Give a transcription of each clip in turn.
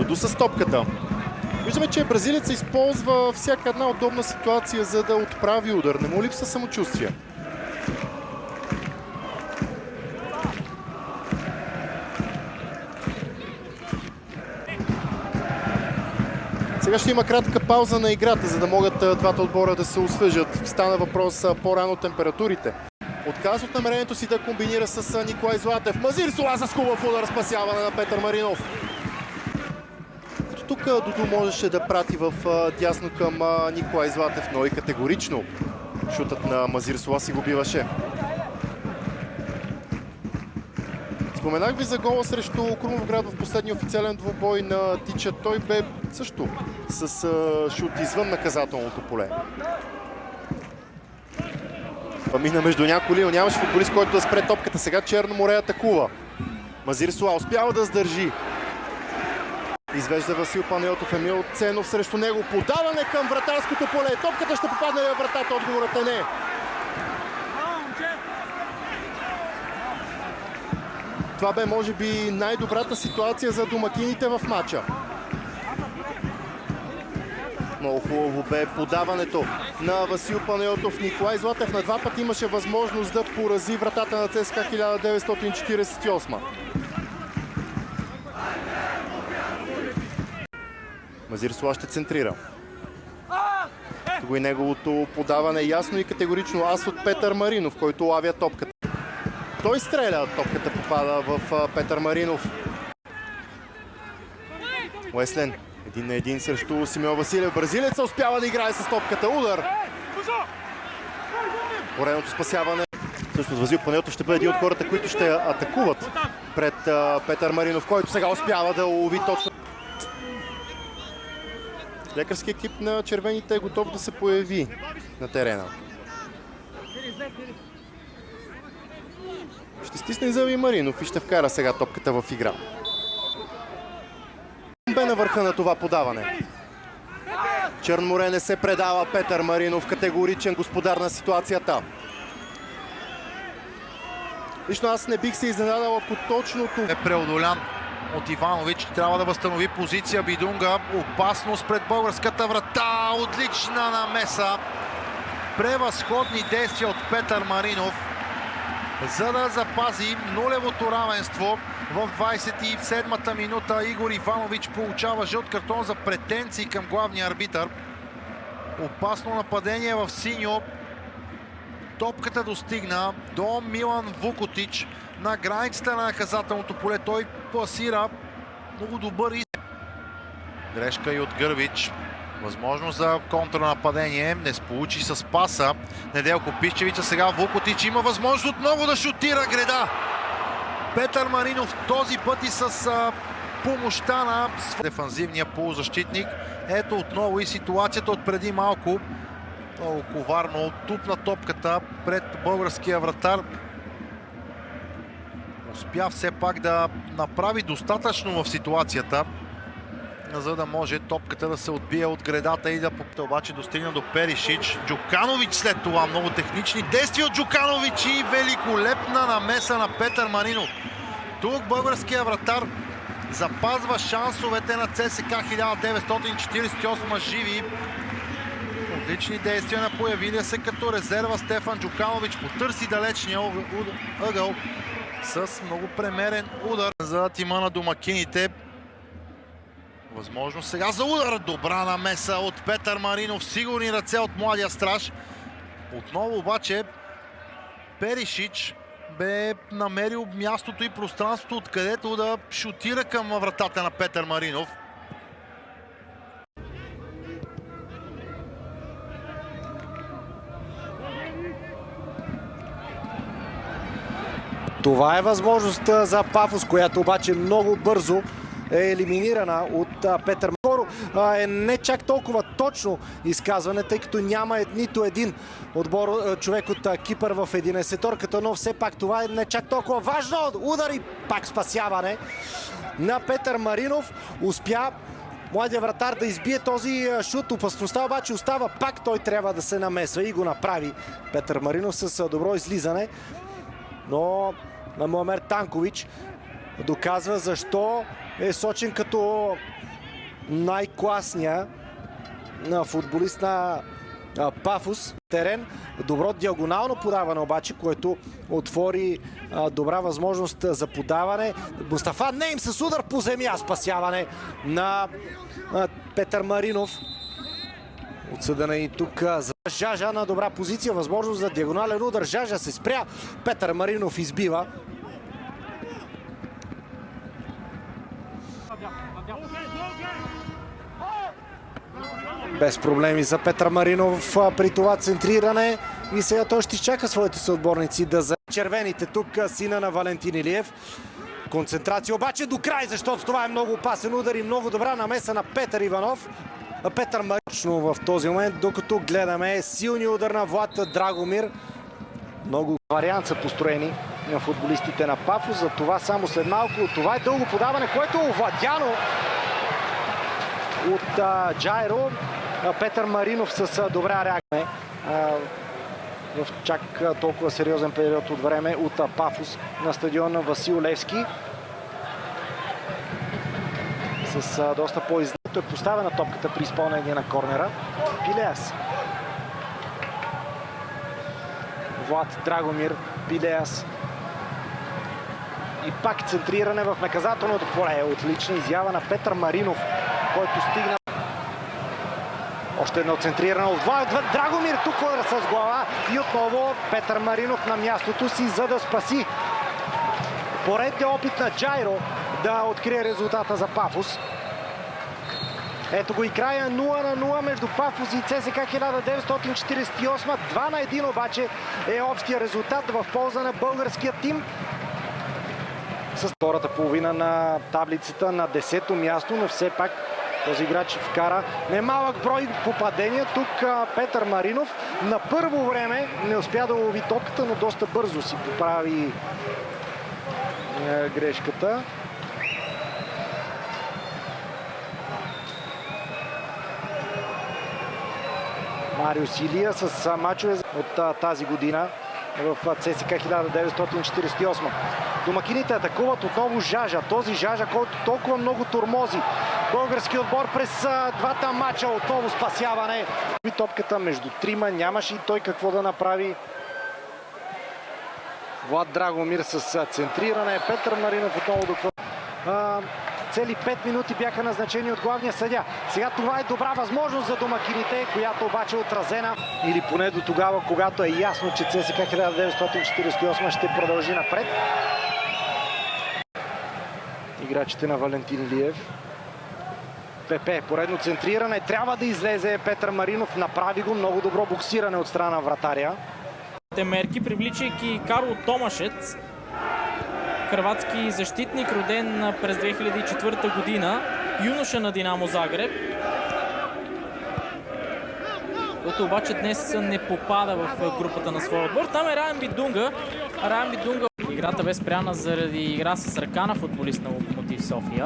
Дуду с топката. Виждаме, че бразилец използва всяка една удобна ситуация, за да отправи удар. Не му липсва самочувствие. Сега ще има кратка пауза на играта, за да могат двата отбора да се освежат. Стана въпрос по-рано от температурите. Отказва от намерението си да комбинира с Николай Златев. Мазир Сола с хубав удар, спасяване на Петър Маринов. Тук Дуду можеше да прати в дясно към Николай Златев, но и категорично шутът на Мазир Сола си го биваше. Споменах ви за гола срещу Крумовград в последния официален двубой на Тича. Той бе също с шут извън наказателното поле. Мина между някои, но нямаше футболист, който да спре топката. Сега Черно море атакува. Мазир Сола успява да сдържи. Извежда Васил Панайотов, Емил Ценов срещу него. Подаване към вратарското поле. Топката ще попадне във вратата. Отговорът е не. Това бе, може би, най-добрата ситуация за домакините в матча. Много хубаво бе подаването на Васил Панайотов. Николай Златев на два пъти имаше възможност да порази вратата на ЦСКА 1948. Мазир Сола ще центрира. Тук и неговото подаване ясно и категорично ас от Петър Маринов, който лавя топката. Той стреля, топката попада в Петър Маринов. Уеслен, 1-1 срещу Симеон Василев. Бразилеца успява да играе с топката. Удар. Пореното спасяване. Всъщност Васил Панайотов ще бъде един от хората, които ще атакуват пред Петър Маринов, който сега успява да улови точно. Лекарски екип на червените е готов да се появи на терена. Ще стисне Зави Маринов и ще вкара сега топката в игра. Бе на върха на това подаване. Черноморе не се предава. Петър Маринов, категоричен господар на ситуацията. Лично аз не бих се изненадал, ако точното е преодолян от Иванович. Трябва да възстанови позиция Бидунга. Опасност пред българската врата. Отлична намеса. Превъзходни действия от Петър Маринов, за да запази нулевото равенство. В 27-та минута Игор Иванович получава жълт картон за претенции към главния арбитър. Опасно нападение в синьо. Топката достигна до Милан Вукотич на границата на наказателното поле. Той пласира много добър и грешка и от Гърбич. Възможност за контранападение. Не се получи с паса. Неделко Пищевича. Сега Вукотич има възможност отново да шутира греда. Петър Маринов този път и с помощта на дефанзивния полузащитник. Ето отново и ситуацията от преди малко. Много коварно тупна топката пред българския вратар. Успя все пак да направи достатъчно в ситуацията, за да може топката да се отбие от гредата и да обаче достигне до Перишич. Джуканович след това. Много технични действия от Джуканович и великолепна намеса на Петър Маринов. Тук българския вратар запазва шансовете на ЦСКА 1948 живи. Отлични действия на появилия се като резерва Стефан Джуканович. Потърси далечния ъгъл с много премерен удар за тима на домакините. Възможно сега за удар. Добра намеса от Петър Маринов. Сигурни ръце от младия страж. Отново обаче Перишич бе намерил мястото и пространството, откъдето да шутира към вратата на Петър Маринов. Това е възможността за Пафос, която обаче много бързо е елиминирана от Петър. Скоро е не чак толкова точно изказване, тъй като няма нито един човек от Кипър в 11-торката, но все пак това е не чак толкова важно. Удар и пак спасяване на Петър Маринов. Успя младия вратар да избие този шут. Опасността обаче остава, пак той трябва да се намесва и го направи Петър Маринов с добро излизане. Но Муамер Танкович доказва защо е сочен като най-класния футболист на Пафос. Терен. Добро диагонално подаване обаче, което отвори добра възможност за подаване. Мустафа Нейм с удар по земя. Спасяване на Петър Маринов. Отсъдена и тук за Жажа на добра позиция. Възможност за диагонален удар. Жажа се спря. Петър Маринов избива. Без проблеми за Петър Маринов при това центриране. И сега той ще изчака своите съотборници да за червените. Тук сина на Валентин Илиев. Концентрация обаче до край, защото това е много опасен удар и много добра намеса на Петър Иванов. Петър Маринов в този момент, докато гледаме силния удар на Влад Драгомир. Много вариант са построени на футболистите на Пафос. За това само след малко. Това е дълго подаване, което е овладяно от Джайро. Петър Маринов с добра реакция в чак толкова сериозен период от време от Пафос на стадиона Васил Левски. С доста по-изнато е поставена топката при изпълнение на корнера. Пилеас. Влад Драгомир. Пилеас. И пак центриране в наказателното поле. Отлична изява на Петър Маринов, който стигна. Още едно центриране от Влад Драгомир. Тук удара с глава. И отново Петър Маринов на мястото си, за да спаси поредния опит на Джайро да открие резултата за Пафос. Ето го и края. 0-0 между Пафос и ЦСКА 1948. 2-1 обаче е общия резултат в полза на българския тим. С втората половина на таблицата на 10-то място, но все пак този играч вкара немалък брой попадения. Тук Петър Маринов на първо време не успя да лови топката, но доста бързо си поправи грешката. Мариус Илия с мачове от тази година в ЦСКА 1948. Домакините атакуват отново Жажа. Този Жажа, който толкова много тормози български отбор през двата мача. Отново спасяване. Топката между трима. Нямаше и той какво да направи. Влад Драгомир с центриране. Петър Маринов отново до цели 5 минути бяха назначени от главния съдия. Сега това е добра възможност за домакините, която обаче е отразена. Или поне до тогава, когато е ясно, че ЦСКА 1948 ще продължи напред. Играчите на Валентин Илиев. ПП, поредно центриране. Трябва да излезе Петър Маринов. Направи го. Много добро боксиране от страна вратаря. Мерки, привличайки Карло Томашец, хърватски защитник, роден през 2004 година, юноша на Динамо Загреб, който обаче днес не попада в групата на своя отбор. Там е Раян Бидунга. Играта бе спряна заради игра с ръка на футболист на Локомотив София.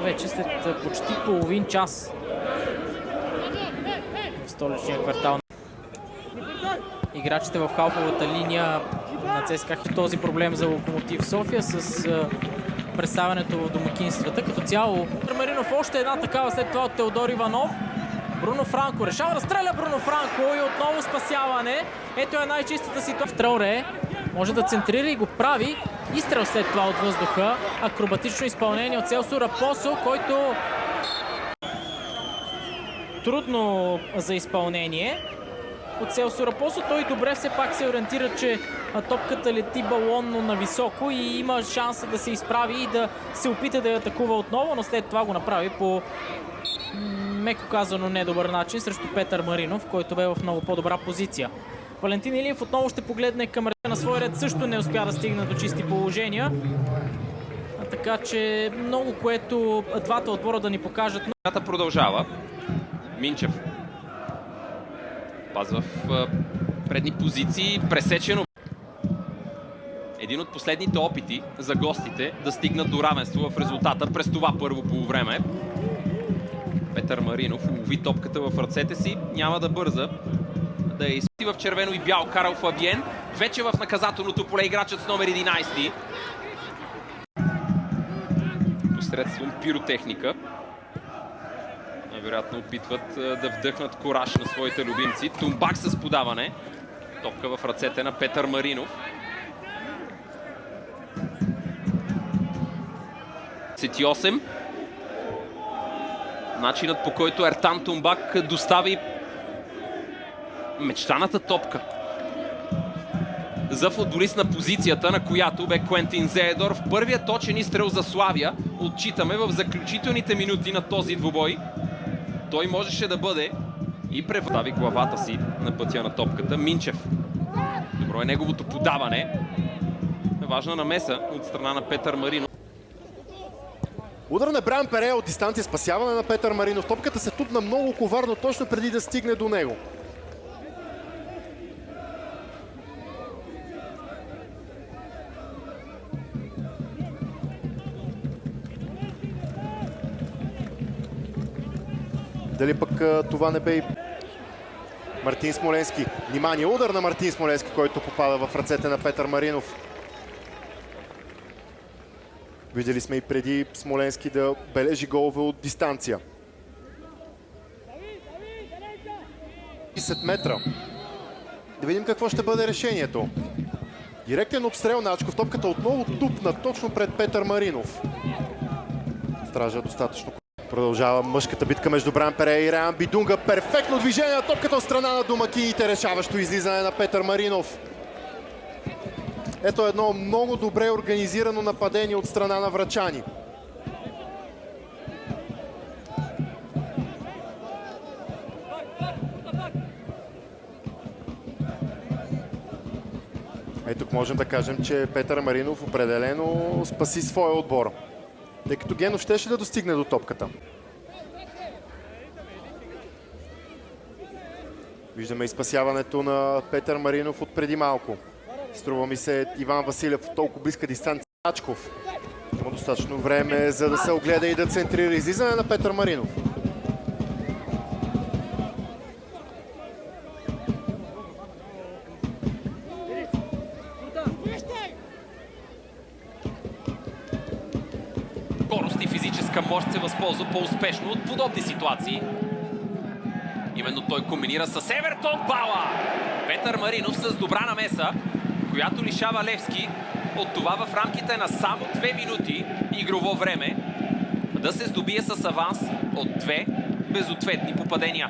Вече след почти половин час в столичния квартал. Играчите в халфовата линия на ЦСКА този проблем за Локомотив София с представянето в домакинствата. Като цяло Маринов още една такава след това от Теодор Иванов. Бруно Франко решава да стреля Бруно Франко и отново спасяване. Ето е най-чистата ситуация. Траоре може да центрира и го прави. Изстрел след това от въздуха. Акробатично изпълнение от Селсо Рапосо, който трудно за изпълнение от Селсо Рапосо. Той добре все пак се ориентира, че топката лети балонно нависоко и има шанса да се изправи и да се опита да я атакува отново, но след това го направи по меко казано недобър начин срещу Петър Маринов, който бе в много по-добра позиция. Валентин Илиев отново ще погледне към на свой ред, също не успя да стигне до чисти положения. Така че много, което двата отбора да ни покажат. Играта продължава. Минчев. Пазва в предни позиции, пресечено. Един от последните опити за гостите да стигнат до равенство в резултата през това първо полувреме. Петър Маринов лови топката в ръцете си, няма да бърза да я изпи в червено и бял Карл Фабиен. Вече в наказателното поле играчът с номер 11. посредством пиротехника. Вероятно опитват да вдъхнат кураж на своите любимци. Тумбак с подаване. Топка в ръцете на Петър Маринов. 38. Начинът, по който Ертан Тумбак достави мечтаната топка за футболист на позицията, на която бе Куентин Зеедорф. Първият точен изстрел за Славия отчитаме в заключителните минути на този двубой. Той можеше да бъде и превъдави главата си на пътя на топката. Минчев. Добро е неговото подаване. Важна намеса от страна на Петър Маринов. Удар на Бран Пере от дистанция, спасяване на Петър Маринов. Топката се тупна много коварно, точно преди да стигне до него. Дали пък това не бе и Мартин Смоленски. Внимание, удар на Мартин Смоленски, който попада в ръцете на Петър Маринов. Видели сме и преди Смоленски да бележи голове от дистанция. 10 метра. Да видим какво ще бъде решението. Директен обстрел на Ачков. Топката отново тупна точно пред Петър Маринов. Стража достатъчно. Продължава мъжката битка между Бран Пере и Реан Бидунга. Перфектно движение на топката от страна на домакините. Решаващо излизане на Петър Маринов. Ето едно много добре организирано нападение от страна на врачани. Ето тук можем да кажем, че Петър Маринов определено спаси своя отбор. Тъй като Генов щеше да достигне до топката. Виждаме и спасяването на Петър Маринов от преди малко. Струва ми се Иван Василев от толкова близка дистанция. Ачков има достатъчно време, за да се огледа и да центрира. Излизане на Петър Маринов. Скорост и физическа мощ се възползва по-успешно от подобни ситуации. Именно той комбинира с Евертон Бауа. Петър Маринов с добра намеса, която лишава Левски от това в рамките на само 2 минути игрово време да се здобие с аванс от 2 безответни попадения.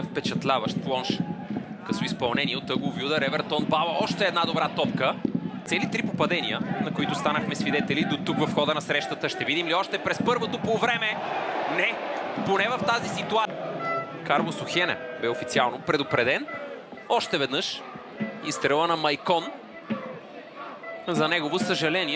Впечатляващ плонж. Късо изпълнение от ъглови удар. Евертон Бауа. Още една добра топка. Цели 3 попадения, на които станахме свидетели до тук в хода на срещата. Ще видим ли още през първото полувреме? Не, поне в тази ситуация. Карлос Охене бе официално предупреден. Още веднъж изстрела на Майкон. За негово съжаление.